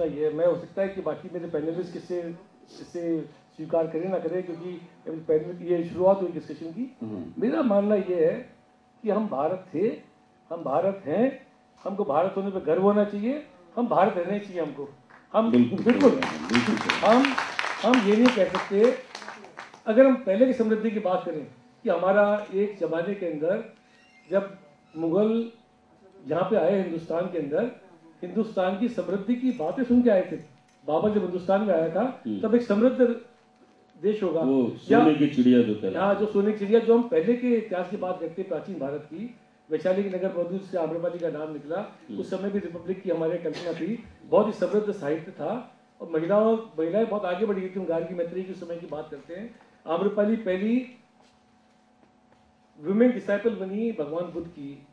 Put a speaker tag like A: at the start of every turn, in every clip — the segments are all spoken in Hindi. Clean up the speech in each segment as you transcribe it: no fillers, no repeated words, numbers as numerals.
A: ये मैं हो सकता है कि बाकी मेरे पैनलिस्ट इसे स्वीकार करें ना करें, क्योंकि ये शुरुआत हुई डिस्कशन की। मेरा मानना ये है कि हम भारत थे, हम भारत हैं, हमको भारत होने पर गर्व होना चाहिए, हम भारत रहना चाहिए हमको। हम बिल्कुल हम ये नहीं कह सकते, अगर हम पहले की समृद्धि की बात करें कि हमारा एक जमाने के अंदर जब मुगल यहाँ पे आए हिंदुस्तान के अंदर, हिंदुस्तान की समृद्धि की बातें सुन के आए थे। बाबर जब हिंदुस्तान में आया था तब एक समृद्ध देश होगा,
B: वो सोने की चिड़िया जो कहलाती,
A: हाँ जो सोने की चिड़िया, जो हम पहले के इतिहास की बात करते हैं प्राचीन भारत की, वैशाली के नगर बहादुर से आम्रपाली का नाम निकला। उस समय भी रिपब्लिक की हमारे कल्पना थी, बहुत ही समृद्ध साहित्य था और महिलाएं बहुत आगे बढ़ी थी। गार्गी मैत्री के समय की बात करते हैं, आम्रपाली पहली वुमेन डिसाइपल बनी भगवान बुद्ध की।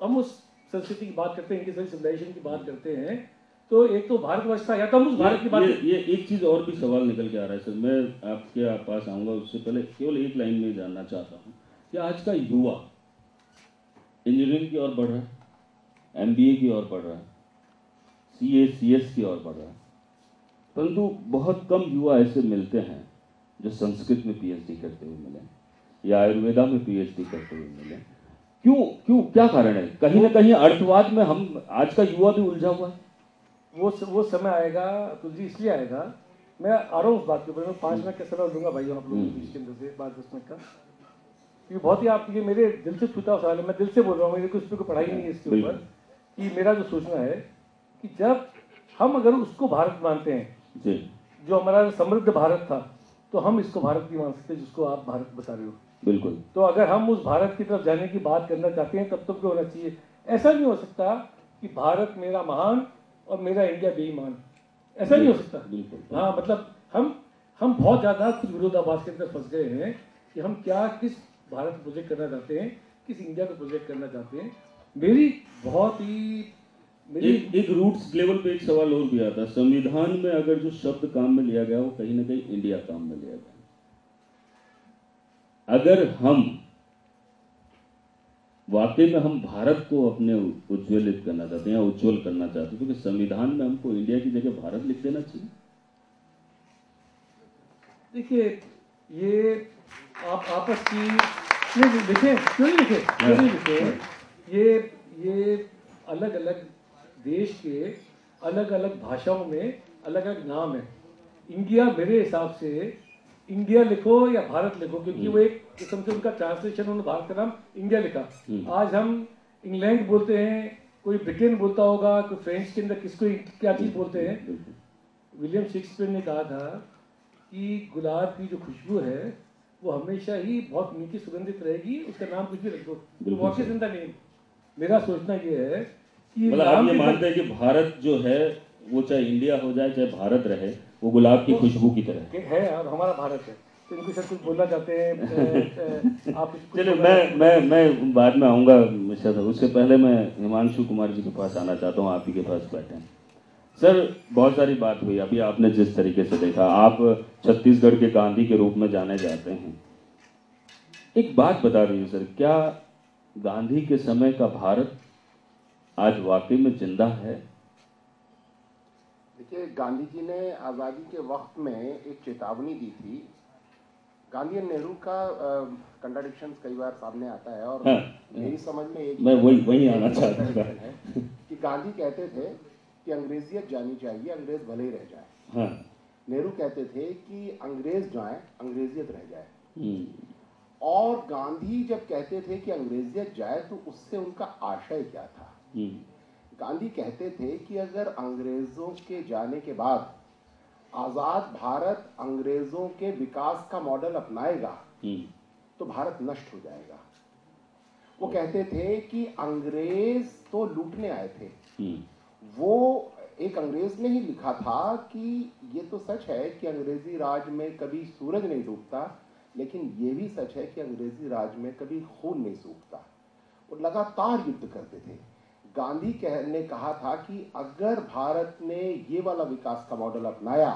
A: हम उस संस्कृति की बात करते हैं, इनकी सिविलाइजेशन की बात करते हैं, तो एक तो भारतवर्ष था या तो हम उस भारत की बात
B: ये एक चीज और भी सवाल निकल के आ रहा है सर, मैं आपके पास आऊंगा, उससे पहले केवल एक लाइन में जानना चाहता हूँ कि आज का युवा इंजीनियरिंग की ओर बढ़ रहा है, MBA की ओर बढ़ रहा है, CA CS की ओर बढ़ रहा है, परंतु बहुत कम युवा ऐसे मिलते हैं जो संस्कृत में PhD करते हुए मिले या आयुर्वेदा में PhD करते हुए मिले। क्यों क्या कारण है? कहीं ना कहीं अर्थवाद में हम आज का युवा भी उलझा हुआ है।
A: वो समय आएगा तो जी, इसलिए आएगा, मैं आ रहा हूँ उस बात के ऊपर। मैं 5 मिनट का समय लूंगा भाई आप लोगों के बीच के अंदर से 5-10 मिनट का, क्योंकि बहुत ही आप ये मेरे दिल से छूता हुआ सवाल है। मैं दिल से बोल रहा हूँ, मेरे को इस पर कोई पढ़ाई नहीं है इसके ऊपर, कि मेरा जो सोचना है कि जब हम अगर उसको भारत मानते हैं जो हमारा समृद्ध भारत था, तो हम इसको भारत नहीं मान सकते जिसको आप भारत बता रहे हो।
B: बिल्कुल।
A: तो अगर हम उस भारत की तरफ जाने की बात करना चाहते हैं तब तो क्या होना चाहिए? ऐसा नहीं हो सकता कि भारत मेरा महान और मेरा इंडिया बेईमान, ऐसा नहीं हो सकता। हाँ, मतलब हम बहुत ज्यादा खुद विरोधाभास के अंदर फंस गए हैं कि हम किस भारत को प्रोजेक्ट करना चाहते हैं, किस इंडिया को प्रोजेक्ट करना चाहते हैं।
B: एक रूट्स लेवल पे एक सवाल और भी आता है, संविधान में अगर जो शब्द काम में लिया गया वो कहीं ना कहीं इंडिया काम में लिया गया। अगर हम वाकई में हम भारत को अपने उज्ज्वलित करना चाहते हैं या उज्ज्वल करना चाहते हैं, तो कि संविधान में हमको इंडिया की जगह भारत लिख देना चाहिए।
A: देखिए, ये आप आपस की लिखे, क्यों नहीं लिखे? ये अलग अलग देश के अलग अलग भाषाओं में अलग अलग नाम है। इंडिया मेरे हिसाब से इंडिया लिखो या भारत लिखो, क्योंकि वो एक किस्म से उनका ट्रांसलेशन, उन्होंने भारत का नाम इंडिया लिखा। आज हम इंग्लैंड बोलते हैं, कोई ब्रिटेन बोलता होगा, कोई फ्रेंच के अंदर किसको क्या चीज बोलते हैं। विलियम शेक्सपियर ने कहा था कि गुलाब की जो खुशबू है वो हमेशा ही बहुत मीठी सुगंधित रहेगी, उसका नाम कुछ भी रख दो, what is in the name. मेरा सोचना ये है कि
B: मतलब आप ये मानते हैं कि भारत जो है वो चाहे इंडिया हो जाए चाहे भारत रहे, वो गुलाब की खुशबू की तरह
A: है और हमारा भारत है। तो इनको शायद कुछ बोलना चाहते हैं आप?
B: चलिए, मैं बाद में आऊंगा मिश्रा साहब, उससे पहले मैं हिमांशु कुमार जी के पास आना चाहता हूँ, आप ही के पास बैठे हैं। सर, बहुत सारी बात हुई, अभी आपने जिस तरीके से देखा, आप छत्तीसगढ़ के गांधी के रूप में जाने जाते हैं। एक बात बता दीजिए सर, क्या गांधी के समय का भारत आज वाकई में जिंदा है?
C: देखिए, गांधी जी ने आज़ादी के वक्त में एक चेतावनी दी थी। गांधी और नेहरू का कंट्राडिक्शन कई बार सामने आता है, और मेरी समझ में एक
B: मैं वही आना चाहता
C: है कि गांधी कहते थे कि अंग्रेजियत जानी चाहिए, अंग्रेज भले ही रह जाए। नेहरू कहते थे कि अंग्रेज जाए, अंग्रेजियत रह जाए। और गांधी जब कहते थे कि अंग्रेजियत जाए तो उससे उनका आशय क्या था? गांधी कहते थे कि अगर अंग्रेजों के जाने के बाद आजाद भारत अंग्रेजों के विकास का मॉडल अपनाएगा तो भारत नष्ट हो जाएगा। वो कहते थे कि अंग्रेज तो लूटने आए थे। वो एक अंग्रेज ने ही लिखा था कि ये तो सच है कि अंग्रेजी राज में कभी सूरज नहीं डूबता, लेकिन ये भी सच है कि अंग्रेजी राज में कभी खून नहीं सूखता। वो लगातार युद्ध करते थे। गांधी ने कहा था कि अगर भारत ने ये वाला विकास का मॉडल अपनाया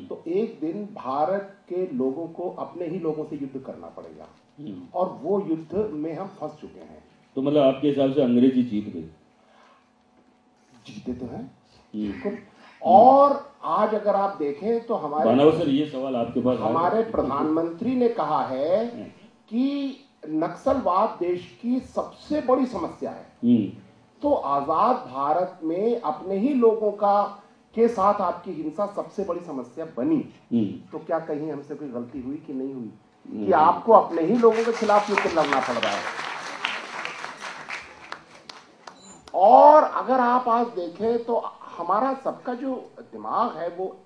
C: तो एक दिन भारत के लोगों को अपने ही लोगों से युद्ध करना पड़ेगा, और वो युद्ध में हम फंस चुके हैं।
B: तो मतलब आपके हिसाब से अंग्रेजी जीत गए?
C: जीते तो हैं बिल्कुल। और आज अगर आप देखें तो
B: सर ये सवाल आपके पास
C: हमारे प्रधानमंत्री ने कहा है कि नक्सलवाद देश की सबसे बड़ी समस्या है। तो आजाद भारत में अपने ही लोगों के साथ आपकी हिंसा सबसे बड़ी समस्या बनी। तो क्या कहीं हमसे कोई गलती हुई कि नहीं हुई कि आपको अपने ही लोगों के खिलाफ युद्ध लड़ना पड़ रहा है? और अगर आप आज देखें तो हमारा सबका जो दिमाग है वो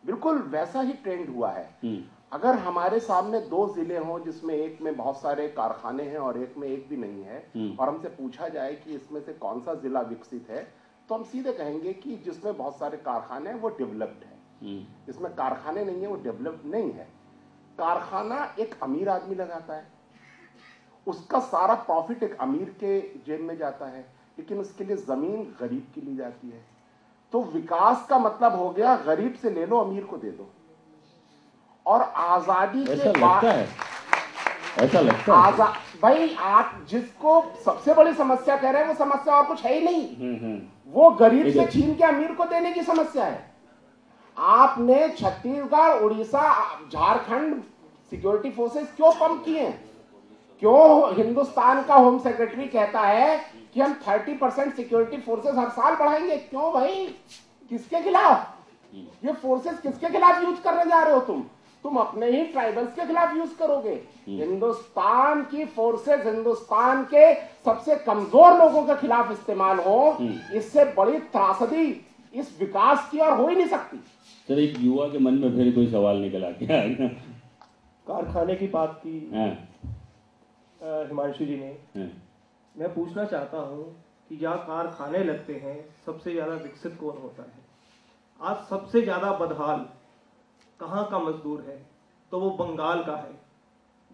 C: बिल्कुल वैसा ही ट्रेंड हुआ है। अगर हमारे सामने दो जिले हों जिसमें एक में बहुत सारे कारखाने हैं और एक में एक भी नहीं है, और हमसे पूछा जाए कि इसमें से कौन सा जिला विकसित है, तो हम सीधे कहेंगे कि जिसमें बहुत सारे कारखाने हैं वो डेवलप्ड है, जिसमें कारखाने नहीं है वो डेवलप्ड नहीं है। कारखाना एक अमीर आदमी लगाता है, उसका सारा प्रॉफिट एक अमीर के जेब में जाता है, लेकिन उसके लिए जमीन गरीब की ली जाती है। तो विकास का मतलब हो गया गरीब से ले लो, अमीर को दे दो। और आजादी के बाद
B: ऐसा लगता है
C: भाई आप जिसको सबसे बड़ी समस्या कह रहे हैं वो समस्या और कुछ है ही नहीं, वो गरीब से छीन के अमीर को देने की समस्या है। आपने छत्तीसगढ़, उड़ीसा, झारखंड सिक्योरिटी फोर्सेस क्यों कम किए? क्यों हिंदुस्तान का होम सेक्रेटरी कहता है कि हम 30% सिक्योरिटी फोर्सेस हर साल बढ़ाएंगे? क्यों भाई? किसके खिलाफ? ये फोर्सेस किसके खिलाफ यूज करने जा रहे हो? तुम अपने ही ट्राइबल्स के खिलाफ यूज करोगे। हिंदुस्तान की फोर्सेस हिंदुस्तान के सबसे कमजोर लोगों के खिलाफ इस्तेमाल हो, इससे बड़ी त्रासदी इस विकास की और हो ही नहीं सकती।
B: सर, एक युवा के मन में फिर कोई सवाल निकला क्या?
A: कारखाने की बात की हिमांशु जी ने, मैं पूछना चाहता हूं कि जहाँ कारखाने लगते हैं सबसे ज्यादा विकसित कौन होता है? आज सबसे ज्यादा बदहाल कहाँ का मजदूर है? तो वो बंगाल का है,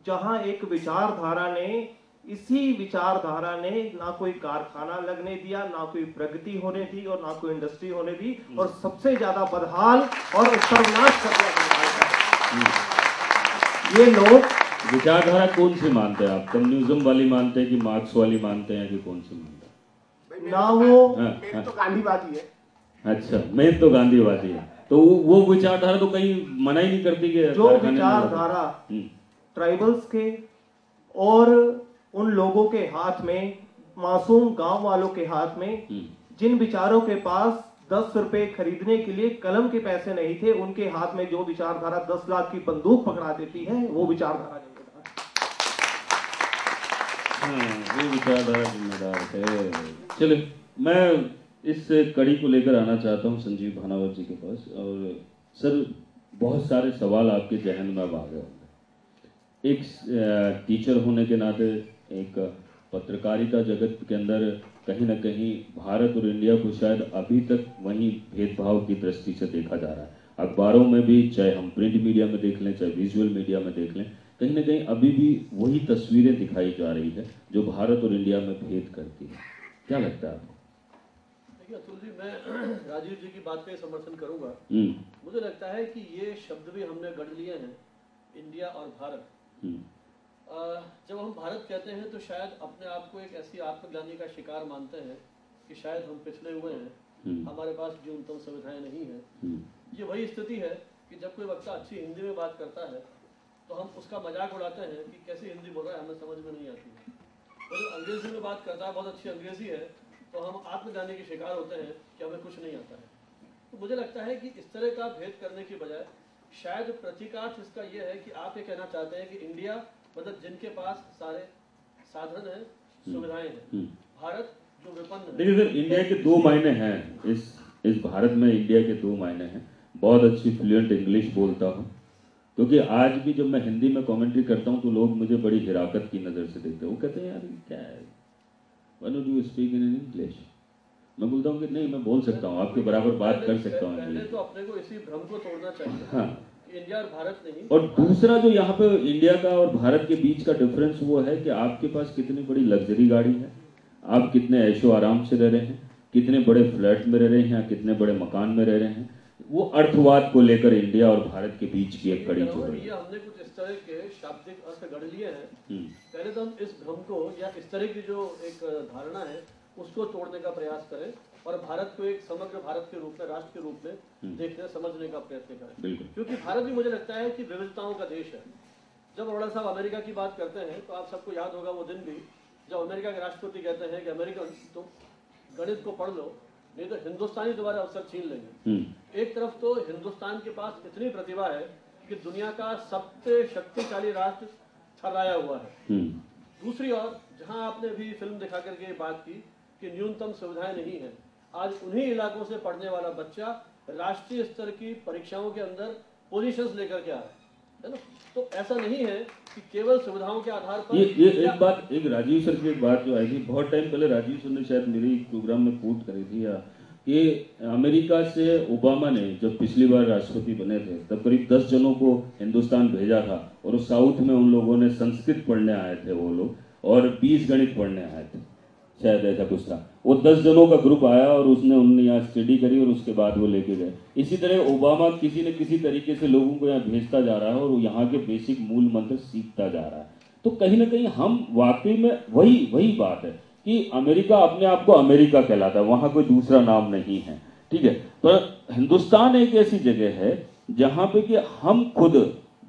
A: जहां एक विचारधारा ने, इसी विचारधारा ने ना कोई कारखाना लगने दिया, ना कोई प्रगति होने दी और ना कोई इंडस्ट्री होने दी, और सबसे ज्यादा बदहाल और सर्वनाश कर दिया बंगाल का। ये लोग
B: विचारधारा कौन सी मानते हैं आप? कम्युनिज्म वाली मानते हैं कि मार्क्स वाली मानते हैं कि कौन सी मानते हैं?
C: ना वो तो गांधीवादी है।
B: अच्छा, मैं तो गांधीवादी है। तो वो विचारधारा तो कहीं मना ही नहीं करती कि
A: जो विचारधारा ट्राइबल्स के और उन लोगों के हाथ में, मासूम गांव वालों के हाथ में, जिन विचारों के पास 10 रुपए खरीदने के लिए कलम के पैसे नहीं थे, उनके हाथ में जो विचारधारा 10 लाख की बंदूक पकड़ा देती है, वो विचारधारा
B: जिम्मेदार है। चलिए, मैं इस कड़ी को लेकर आना चाहता हूं संजीव भानावत जी के पास। और सर, बहुत सारे सवाल आपके जहन में अब आ गए होंगे। एक टीचर होने के नाते, एक पत्रकारिता जगत के अंदर कहीं ना कहीं भारत और इंडिया को शायद अभी तक वहीं भेदभाव की दृष्टि से देखा जा रहा है। अखबारों में भी, चाहे हम प्रिंट मीडिया में देख लें, चाहे विजुअल मीडिया में देख लें, कहीं ना कहीं अभी भी वही तस्वीरें दिखाई जा रही है जो भारत और इंडिया में भेद करती है। क्या लगता है आपको?
D: देखिए अतुल जी, मैं राजीव जी की बात पे समर्थन करूंगा। मुझे लगता है कि ये शब्द भी हमने गढ़ लिए हैं, इंडिया और भारत। जब हम भारत कहते हैं तो शायद अपने आप को एक ऐसी आत्मग्लानि का शिकार मानते हैं कि शायद हम पिछड़े हुए हैं, हमारे पास न्यूनतम सुविधाएं नहीं है। ये वही स्थिति है कि जब कोई वक्ता अच्छी हिंदी में बात करता है तो हम उसका मजाक उड़ाते हैं कि कैसी हिंदी बोल रहा है, हमें समझ में नहीं आती। और अंग्रेजी में बात करता है, बहुत अच्छी अंग्रेजी है, तो हम आत्मग्लानि के शिकार होते हैं कि हमें कुछ नहीं आता है। तो मुझे लगता है कि इस तरह का भेद करने की बजाय शायद प्रतीकार्थ इसका यह है कि आप ये कहना चाहते हैं कि इंडिया मतलब जिनके पास सारे साधन हैं, सुविधाएं हैं, भारत जो विपन्न है।
B: देखिए सर, इंडिया के दो मायने हैं। इस भारत में इंडिया के दो मायने हैं। बहुत अच्छी फ्लुएंट इंग्लिश बोलता हूँ, क्योंकि आज भी जब मैं हिंदी में कमेंट्री करता हूँ तो लोग मुझे बड़ी हिराकत की नज़र से देखते हैं। वो कहते हैं यार क्या है, why don't you speak in English? मैं बोलता हूँ कि नहीं, मैं बोल सकता हूँ, आपके बराबर बात कर सकता हूँ।
D: पहले तो अपने को इसी भ्रम को तोड़ना चाहिए। हाँ, इंडिया और भारत नहीं।
B: और दूसरा जो यहाँ पे इंडिया का और भारत के बीच का डिफरेंस वो है कि आपके पास कितनी बड़ी लग्जरी गाड़ी है, आप कितने ऐशो आराम से रह रहे हैं, कितने बड़े फ्लैट में रह रहे हैं, कितने बड़े मकान में रह रहे हैं। वो अर्थवाद को लेकर इंडिया और भारत के बीच की एक कड़ी जोड़ है।
D: ये हमने कुछ इस तरह के शाब्दिक अर्थ गढ़ लिए हैं। पहले तो हम इस भ्रम को या इस तरह की जो एक धारणा है उसको तोड़ने का प्रयास करें और भारत को एक समग्र भारत के रूप में, राष्ट्र के रूप में देखने समझने का प्रयत्न करें, क्योंकि भारत भी मुझे लगता है कि विविधताओं का देश है। जब अरोड़ा साहब अमेरिका की बात करते हैं तो आप सबको याद होगा वो दिन भी जब अमेरिका के राष्ट्रपति कहते हैं कि अमेरिकन तुम गणित को पढ़ लो, नहीं तो हिंदुस्तानी तुम्हारा अवसर छीन लेंगे। एक तरफ तो हिंदुस्तान के पास इतनी प्रतिभा है कि दुनिया का सबसे शक्तिशाली राष्ट्र ठहराया हुआ है। दूसरी ओर जहां आपने भी फिल्म दिखा करके बात की कि न्यूनतम सुविधाएं नहीं है, आज उन्हीं इलाकों से पढ़ने वाला बच्चा राष्ट्रीय स्तर की परीक्षाओं के अंदर पोजीशंस लेकर के आ रहा है ना। तो ऐसा नहीं है कि केवल सुविधाओं के आधार पर
B: ये एक बात, एक राजीव सर की एक बात जो आई थी बहुत टाइम पहले, राजीव सर ने शायद मेरे प्रोग्राम में कोट करी थी कि अमेरिका से ओबामा ने जब पिछली बार राष्ट्रपति बने थे तब करीब 10 जनों को हिंदुस्तान भेजा था और उस साउथ में उन लोगों ने संस्कृत पढ़ने आए थे वो लोग, और 20 गणित पढ़ने आए थे, शायद ऐसा कुछ था। वो 10 जनों का ग्रुप आया और उन्होंने यहाँ स्टडी करी और उसके बाद वो लेके गए। इसी तरह ओबामा किसी न किसी तरीके से लोगों को यहाँ भेजता जा रहा है और यहाँ के बेसिक मूल मंत्र सीखता जा रहा है। तो कहीं ना कहीं हम वाकई में वही बात है कि अमेरिका अपने आप को अमेरिका कहलाता है, वहां कोई दूसरा नाम नहीं है, ठीक है। पर हिंदुस्तान एक ऐसी जगह है जहां पे कि हम खुद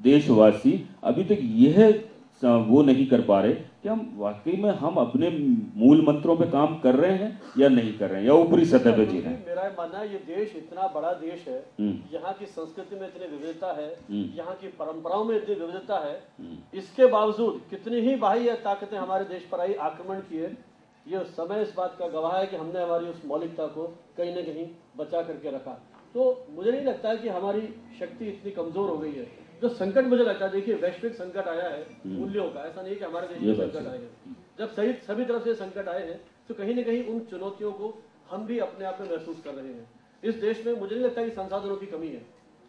B: देशवासी अभी तक यह वो नहीं कर पा रहे कि हम वाकई में हम अपने मूल मंत्रों पे काम कर रहे हैं या नहीं कर रहे हैं, या ऊपरी सतह पे जी रहे हैं।
D: मेरा मानना है ये देश इतना बड़ा देश है, यहाँ की संस्कृति में इतनी विविधता है, यहाँ की परंपराओं में इतनी विविधता है, इसके बावजूद कितनी ही बाह्य ताकतें हमारे देश पर आई, आक्रमण किए, ये समय इस बात का गवाह है कि हमने हमारी उस मौलिकता को कहीं न कहीं बचा करके रखा। तो मुझे नहीं लगता है कि हमारी शक्ति इतनी कमजोर हो गई है। जो संकट मुझे लगता है, देखिए वैश्विक संकट आया है मूल्यों का, ऐसा नहीं कि हमारे देश में संकट आए हैं। जब सभी तरफ से संकट आए हैं तो कहीं न कहीं उन चुनौतियों को हम भी अपने आप में महसूस कर रहे हैं। इस देश में मुझे नहीं लगता कि संसाधनों की कमी है,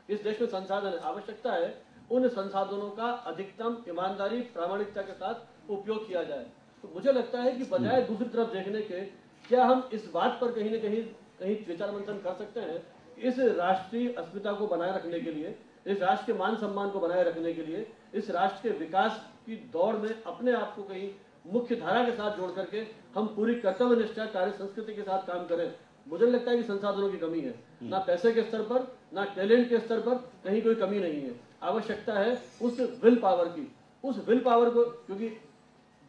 D: इस देश में संसाधन आवश्यकता है, उन संसाधनों का अधिकतम ईमानदारी प्रामाणिकता के साथ उपयोग किया जाए। तो मुझे लगता है कि बजाय दूसरी तरफ देखने के, क्या हम इस बात पर कहीं न कहीं विचार मंथन कर सकते हैं, इस राष्ट्रीय अस्मिता को बनाए रखने के लिए, इस राष्ट्र के मान सम्मान को बनाए रखने के लिए, इस राष्ट्र के विकास की दौड़ में अपने आप को कहीं मुख्य धारा के साथ जोड़ करके हम पूरी कर्तव्य निष्ठा कार्य संस्कृति के साथ काम करें। मुझे लगता है कि संसाधनों की कमी है, ना पैसे के स्तर पर, ना टैलेंट के स्तर पर कहीं कोई कमी नहीं है। आवश्यकता है उस विल पावर की, उस विल पावर को, क्योंकि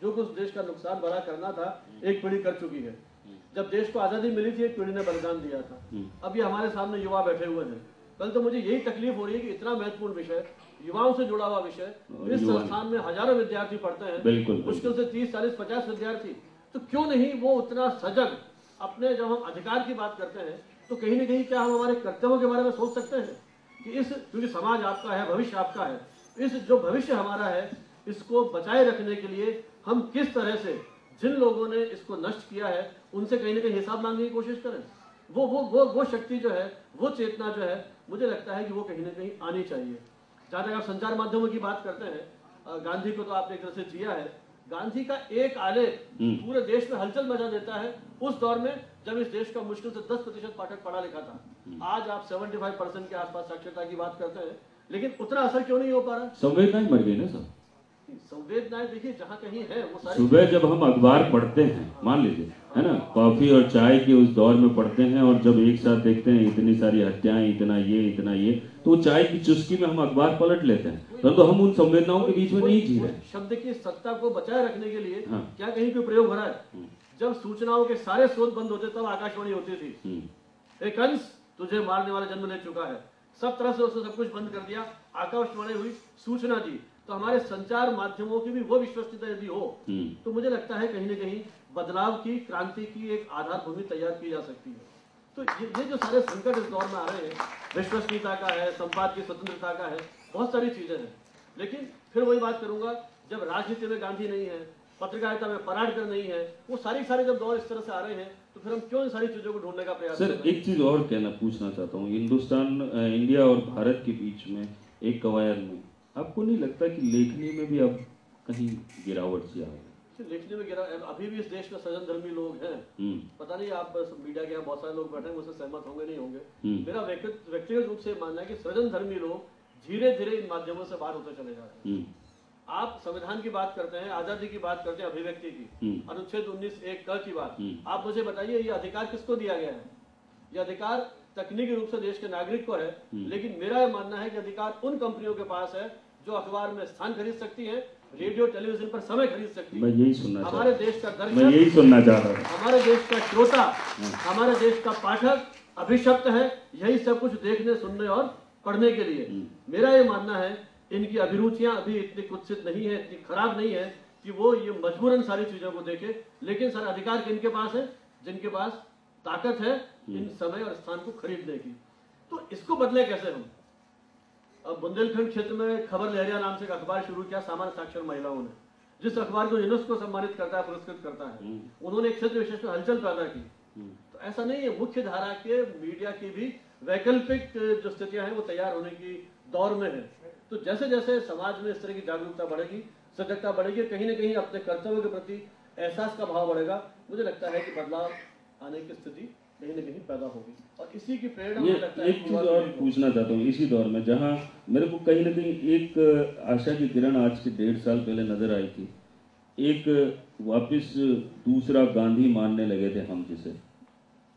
D: जो कुछ देश का नुकसान भला करना था एक पीढ़ी कर चुकी है। जब देश को आजादी मिली थी एक पीढ़ी ने बलिदान दिया था, अब ये हमारे सामने युवा बैठे हुए हैं। कल तो मुझे यही तकलीफ हो रही है कि इतना महत्वपूर्ण विषय, युवाओं से जुड़ा हुआ विषय, इस संस्थान में हजारों विद्यार्थी पढ़ते हैं, मुश्किल से 30, 40, 50 विद्यार्थी, तो क्यों नहीं वो उतना सजग अपने, जब हम अधिकार की बात करते हैं तो कहीं न कहीं क्या हम हमारे कर्तव्यों के बारे में सोच सकते हैं कि क्योंकि समाज आपका है, भविष्य आपका है, इस जो भविष्य हमारा है इसको बचाए रखने के लिए हम किस तरह से जिन लोगों ने इसको नष्ट किया है उनसे कहीं न कहीं हिसाब मांगने की कोशिश करें। वो शक्ति जो है, वो चेतना जो है, मुझे लगता है कि वो कहीं न कहीं आनी चाहिए। जहाँ तक आप संचार माध्यमों की बात करते हैं, गांधी को तो आपने एक तरह से जिया है। गांधी का एक आलेख पूरे देश में हलचल मचा देता है उस दौर में जब इस देश का मुश्किल से 10% पाठक पढ़ा लिखा था। आज आप 75% के आसपास साक्षरता की बात करते हैं, लेकिन उतना असर क्यों नहीं हो पा रहा?
B: संवेदनाएं मर गई ना सब।
D: संवेदनाएं देखिए जहाँ कहीं है वो सारी।
B: सुबह जब हम अखबार पढ़ते हैं, मान लीजिए, है ना, कॉफी और चाय के उस दौर में पढ़ते हैं, और जब एक साथ देखते हैं इतनी सारी हत्याएं, इतना ये, तो चाय की चुस्की में हम अखबार पलट लेते हैं, परंतु हम उन संवेदनाओं के बीच में नहीं जी रहे।
D: शब्द की सत्ता को बचाए रखने के लिए क्या कहीं कोई प्रयोग हो रहा है? जब सूचनाओं के सारे स्रोत बंद होते तब आकाशवाणी होती थी, एक कंस तुझे मारने वाला जन्म ले चुका है, सब तरह से उसने सब कुछ बंद कर दिया, आकाशवाणी हुई, सूचना दी। तो हमारे संचार माध्यमों की भी वो विश्वसनीयता यदि हो तो मुझे लगता है कहीं न कहीं बदलाव की, क्रांति की एक आधार भूमि तैयार की जा सकती है। तो ये जो सारे संकट इस दौर में आ रहे हैं, विश्वसनीयता का है, संवाद की स्वतंत्रता का है, बहुत सारी चीजें हैं। लेकिन फिर वही बात करूंगा, जब राजनीति में गांधी नहीं है, पत्रकारिता में पराडकर नहीं है, वो सारे जब दौर इस तरह से आ रहे हैं तो फिर हम क्यों इन सारी चीजों को ढूंढने का प्रयास कर रहे हैं?
B: सर एक चीज और पूछना चाहता हूँ, इंडिया और भारत के बीच में एक कवायद में आपको नहीं लगता कि लेखनी में भी अब कहीं गिरावट सी आ गई?
D: लेखनी में अभी भी इस देश में सृजनधर्मी लोग हैं। पता नहीं, आप मीडिया के यहाँ बहुत सारे लोग बैठे हैं, मुझसे सहमत होंगे नहीं होंगे। मेरा व्यक्तिगत रूप से मानना है कि सृजनधर्मी लोग धीरे धीरे इन माध्यमों से बाहर होते चले जा रहे हैं। आप संविधान की बात करते हैं, आजादी की बात करते हैं, अभिव्यक्ति की, अनुच्छेद 19(1) की बात, आप मुझे बताइए ये अधिकार किसको दिया गया है? ये अधिकार तकनीकी रूप से देश के नागरिक को है, लेकिन मेरा यह मानना है कि अधिकार उन कंपनियों के पास है जो अखबार में स्थान खरीद सकती है, रेडियो टेलीविजन पर समय खरीद सकती है।
B: मैं यही सुनना
D: हमारे देश का दर्शक,
B: मैं यही सुनना चाह रहा था।
D: हमारे देश का श्रोता, हमारे देश का पाठक अभिशप्त है यही सब कुछ देखने, सुनने और पढ़ने के लिए। मेरा ये मानना है इनकी अभिरुचियां अभी इतनी कुत्सित नहीं है, इतनी खराब नहीं है कि वो ये मजबूरन सारी चीजों को देखे, लेकिन सारा अधिकार किनके पास है? जिनके पास ताकत है इन समय और स्थान को खरीदने की। तो इसको बदले कैसे हम? अब बुंदेलखंड क्षेत्र में खबर लहरिया नाम से एक अखबार शुरू किया सामान्य साक्षर महिलाओं ने, जिस अखबार को यूनेस्को सम्मानित करता है, पुरस्कृत करता है। उन्होंने एक क्षेत्र विशेष में हलचल पैदा की। तो ऐसा नहीं है, मुख्य धारा के मीडिया की भी वैकल्पिक जो स्थितियां हैं वो तैयार होने की दौर में है। तो जैसे जैसे समाज में इस तरह की जागरूकता बढ़ेगी, सजगता बढ़ेगी, कहीं ना कहीं अपने कर्तव्य के प्रति एहसास का भाव बढ़ेगा, मुझे लगता है कि बदलाव आने की स्थिति कहीं ना कहीं पैदा होगी। और इसी की प्रेरणा मुझे लगता है।
B: एक चीज और पूछना चाहता हूँ इसी दौर में, जहाँ मेरे को कहीं ना कहीं एक आशा की किरण आज के 1.5 साल पहले नजर आई थी। एक वापस दूसरा गांधी मानने लगे थे हम जिसे,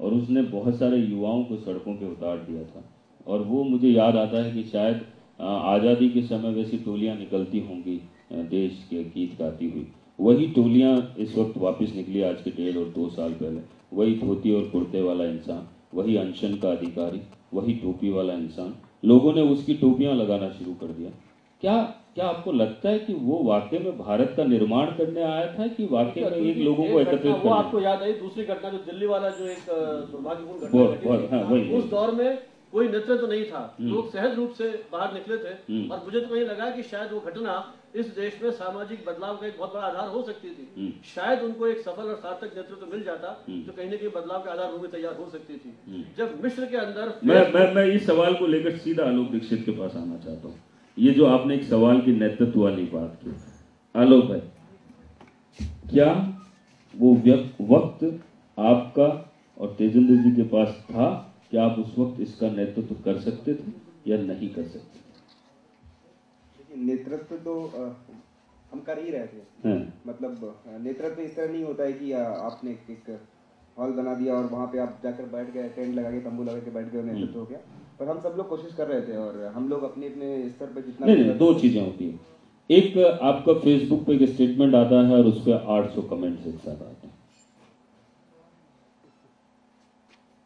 B: और उसने बहुत सारे युवाओं को सड़कों पे उतार दिया था। और वो मुझे याद आता है कि शायद आज़ादी के समय वैसी टोलियां निकलती होंगी देश के गीत गाती हुई, वही टोलियां इस वक्त वापस निकली आज के 1.5 और 2 साल पहले। वही धोती और कुर्ते वाला इंसान, वही अनशन का अधिकारी, वही टोपी वाला इंसान, लोगों ने उसकी टोपियां लगाना शुरू कर दिया। क्या आपको लगता है कि वो वाकई में भारत का निर्माण करने आया था कि वाकई में एक लोगों को एकत्रित करना?
D: वो आपको याद आई दूसरी घटना जो दिल्ली वाला जो एक दुर्भाग्यपूर्ण घटना, उस दौर में कोई नेतृत्व तो नहीं था, लोग सहज रूप से बाहर निकले थे। और मुझे तो कहीं लगा कि शायद वो घटना इस देश में सामाजिक बदलाव का एक बहुत बड़ा आधार हो सकती थी। शायद उनको एक सफल और सार्थक नेतृत्व मिल जाता जो कहीं न कहीं बदलाव के आधार भूमि तैयार हो सकती थी। जब मिस्र के अंदर
B: मैं इस सवाल को लेकर सीधा आलोक दीक्षित के पास आना चाहता हूँ। ये जो आपने एक सवाल की नेतृत्व वाली बात की, आलोक भाई, क्या वो वक्त आपका और तेजेंद्र जी के पास था? क्या आप उस वक्त इसका नेतृत्व कर सकते थे या नहीं कर सकते?
E: नेतृत्व तो हम कर ही रहे थे। मतलब नेतृत्व इस तरह नहीं होता है कि आपने एक हॉल बना दिया और वहाँ पे आप जाकर बैठ गए, टेंट लगा के, तंबू लगा के बैठ गए और नेतृत्व हो गया। पर हम सब लोग कोशिश कर रहे थे और हम लोग अपने अपने स्तर पर जितना
B: नहीं, दो चीजें होती है। एक आपका फेसबुक पे एक स्टेटमेंट आता है और उस पर 800 कमेंट्स एक साथ आते हैं।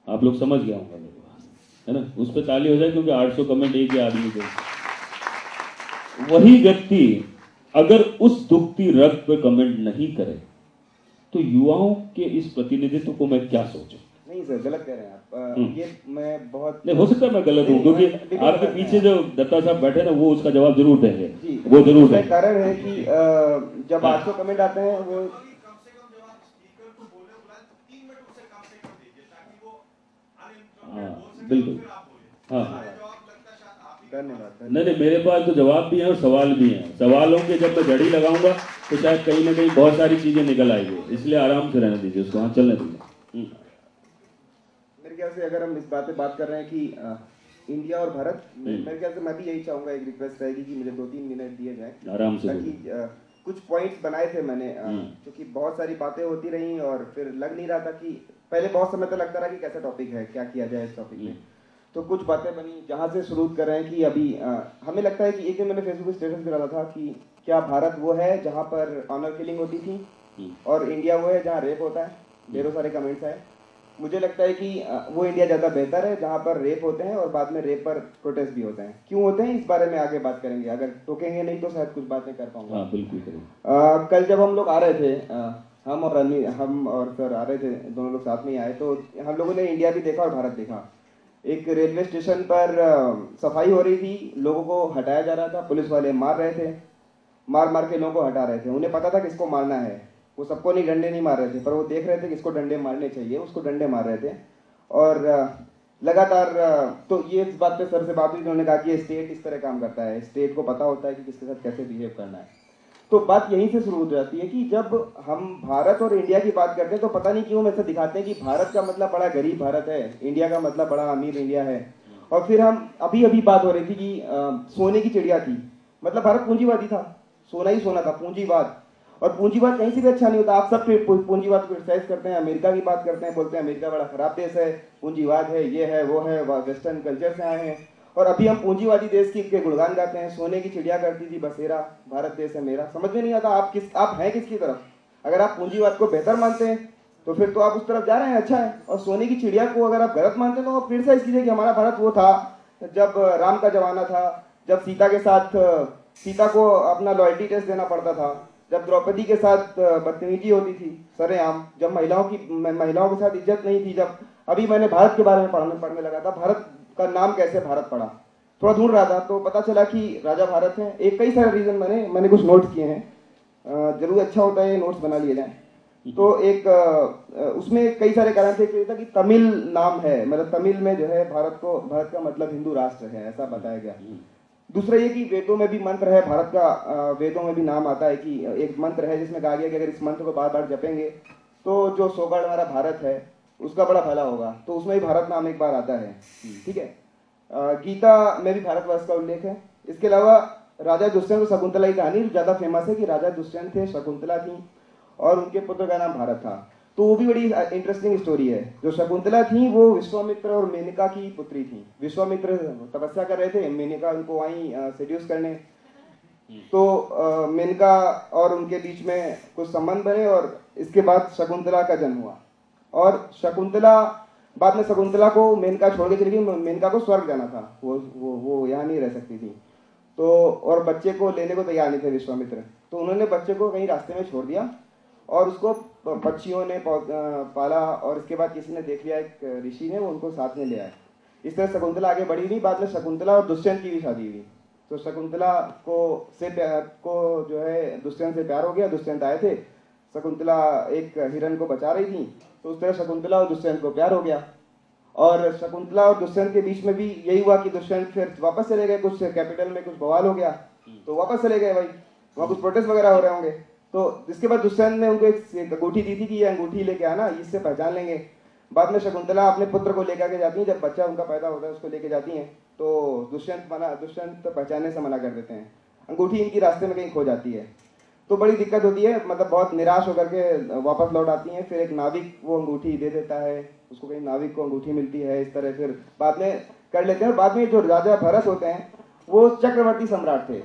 B: आप लोग समझ गए होंगे है ना, उस पर ताली हो जाए क्योंकि 800 कमेंट एक ही आदमी के। वही व्यक्ति अगर उस दुखती रग पे कमेंट नहीं करे तो युवाओं के इस प्रतिनिधित्व को मैं क्या सोचूं?
E: नहीं सर, गलत कह रहे हैं आप। ये मैं बहुत
B: नहीं, हो सकता है मैं गलत हूँ, क्योंकि आपके पीछे जो दत्ता साहब बैठे ना वो उसका जवाब जरूर देंगे। वो जरूर देंगे।
E: कारण है कि जब 800 कमेंट आते हैं वो
B: बिल्कुल, हाँ,
E: धन्यवाद।
B: नहीं, मेरे पास तो जवाब भी है और सवाल भी है। सवालों के जब मैं जड़ी लगाऊंगा तो शायद कहीं ना कहीं बहुत सारी चीजें निकल आएंगी, इसलिए आराम से रहने दीजिए उसको, हाँ चलने दीजिए।
E: मेरे ख्याल से अगर हम इस बात पे बात कर रहे हैं कि इंडिया और भारत, मेरे ख्याल से मैं भी यही चाहूंगा, एक रिक्वेस्ट रहेगी कि मुझे 2-3 मिनट दिए जाए
B: आराम से,
E: ताकि कुछ पॉइंट्स बनाए थे मैंने, क्योंकि बहुत सारी बातें होती रही और फिर लग नहीं रहा था कि पहले बहुत समय तक लगता रहा कि कैसा टॉपिक है, क्या किया जाए इस टॉपिक में। तो कुछ बातें बनी जहाँ से शुरू कर रहे हैं कि अभी हमें लगता है कि एक दिन मैंने फेसबुक स्टेटस पे डाला था कि क्या भारत वो है जहाँ पर ऑनर किलिंग होती थी और इंडिया वो है जहाँ रेप होता है। ढेरों सारे कमेंट्स आए। मुझे लगता है कि वो इंडिया ज़्यादा बेहतर है जहाँ पर रेप होते हैं और बाद में रेप पर प्रोटेस्ट भी होते हैं। क्यों होते हैं इस बारे में आगे बात करेंगे, अगर टोकेंगे नहीं तो शायद कुछ बातें कर पाऊंगा।
B: बिल्कुल।
E: कल जब हम लोग आ रहे थे, हम और सर आ रहे थे, दोनों लोग साथ में आए, तो हम लोगों ने इंडिया भी देखा और भारत देखा। एक रेलवे स्टेशन पर सफाई हो रही थी, लोगों को हटाया जा रहा था, पुलिस वाले मार रहे थे, मार के लोगों को हटा रहे थे। उन्हें पता था किसको मारना है, वो सबको नहीं डंडे नहीं मार रहे थे, पर वो देख रहे थे किसको डंडे मारने चाहिए, उसको डंडे मार रहे थे। और लगातार तो ये इस बात पे सर से बात हुई, उन्होंने कहा कि स्टेट इस तरह काम करता है, स्टेट को पता होता है कि किसके साथ कैसे बिहेव करना है। तो बात यहीं से शुरू हो जाती है कि जब हम भारत और इंडिया की बात करते हैं तो पता नहीं क्यों हम ऐसा दिखाते हैं कि भारत का मतलब बड़ा गरीब भारत है, इंडिया का मतलब बड़ा अमीर इंडिया है। और फिर हम अभी बात हो रही थी कि सोने की चिड़िया थी, मतलब भारत पूंजीवादी था, सोना ही सोना था, पूंजीवाद। और पूंजीवाद कहीं से भी अच्छा नहीं होता। आप सब पूंजीवाद को क्रिटिसाइज करते हैं, अमेरिका की बात करते हैं, बोलते हैं अमेरिका बड़ा खराब देश है, पूंजीवाद है, ये है वो है, वेस्टर्न कल्चर से आए हैं। और अभी हम पूंजीवादी देश की के गुणगान गाते हैं, सोने की चिड़िया करती थी बसेरा, भारत देश है मेरा। समझ में नहीं आता आप हैं किसकी तरफ। अगर आप पूंजीवाद को बेहतर मानते हैं तो फिर तो आप उस तरफ जा रहे हैं, अच्छा है। और सोने की चिड़िया को अगर आप गलत मानते हैं तो आप क्रिटिसाइज कीजिए कि हमारा भारत वो था जब राम का जमाना था, जब सीता के साथ सीता को अपना लॉयल्टी टेस्ट देना पड़ता था, जब द्रौपदी के साथ बदतमीजी होती थी सरेआम, जब महिलाओं के साथ इज्जत नहीं थी। जब अभी मैंने भारत के बारे में पढ़ने लगा था, भारत का नाम कैसे भारत पड़ा, थोड़ा ढूंढ रहा था तो पता चला कि राजा भारत है। एक कई सारे रीजन मैंने कुछ नोट्स किए हैं, जरूर अच्छा होता है नोट्स बना लिए जाए। तो एक उसमें कई सारे कारण थे। एक था कि तमिल नाम है, मतलब तमिल में जो है भारत का मतलब हिंदू राष्ट्र है, ऐसा बताया गया। दूसरा ये कि वेदों में भी मंत्र है, भारत का वेदों में भी नाम आता है कि एक मंत्र है जिसमें कहा गया कि अगर इस मंत्र को बार बार जपेंगे तो जो सौगढ़ हमारा भारत है उसका बड़ा भला होगा, तो उसमें भी भारत नाम एक बार आता है। ठीक है, गीता में भी भारतवर्ष का उल्लेख है। इसके अलावा राजा दुष्यंत और शकुंतला की कहानी ज्यादा फेमस है कि राजा दुष्यंत थे, शकुंतला थी और उनके पुत्र का नाम भारत था। तो वो भी बड़ी इंटरेस्टिंग स्टोरी है। जो शकुंतला थी वो विश्वामित्र और मेनका की पुत्री थी। विश्वामित्र तपस्या कर रहे थे, मेनका उनको आई सेड्यूस करने, तो मेनका और उनके बीच में कुछ संबंध बने और इसके बाद शकुंतला का जन्म हुआ। और बाद में शकुंतला को मेनका छोड़ के चली गई। मेनका को स्वर्ग जाना था, वो यहाँ नहीं रह सकती थी, तो और बच्चे को लेने को तैयार नहीं थे विश्वामित्र, तो उन्होंने बच्चे को कहीं रास्ते में छोड़ दिया और उसको पक्षियों ने पाला और इसके बाद किसी ने देख लिया, एक ऋषि ने, वो उनको साथ में ले आया। इस तरह शकुंतला आगे बढ़ी नहीं। बाद में शकुंतला और दुष्यंत की भी शादी हुई। तो शकुंतला को जो है दुष्यंत से प्यार हो गया। दुष्यंत आए थे, शकुंतला एक हिरण को बचा रही थी, तो उस तरह शकुंतला और दुष्यंत को प्यार हो गया। और शकुंतला और दुष्यंत के बीच में भी यही हुआ कि दुष्यंत फिर वापस चले गए, कुछ कैपिटल में कुछ बवाल हो गया तो वापस चले गए भाई, वहाँ कुछ प्रोटेस्ट वगैरह हो रहे होंगे। तो इसके बाद दुष्यंत ने उनको एक अंगूठी दी थी कि ये अंगूठी लेके आना, इससे पहचान लेंगे। बाद में शकुंतला अपने पुत्र को लेकर के जाती है, जब बच्चा उनका पैदा होता है उसको लेके जाती हैं, तो दुष्यंत पहचानने से मना कर देते हैं। अंगूठी इनकी रास्ते में कहीं खो जाती है, तो बड़ी दिक्कत होती है, मतलब बहुत निराश होकर के वापस लौट आती हैं। फिर एक नाविक वो अंगूठी दे देता है उसको, कहीं नाविक को अंगूठी मिलती है, इस तरह फिर बाद में कर लेते हैं। और बाद में जो राजा भरत होते हैं वो चक्रवर्ती सम्राट थे,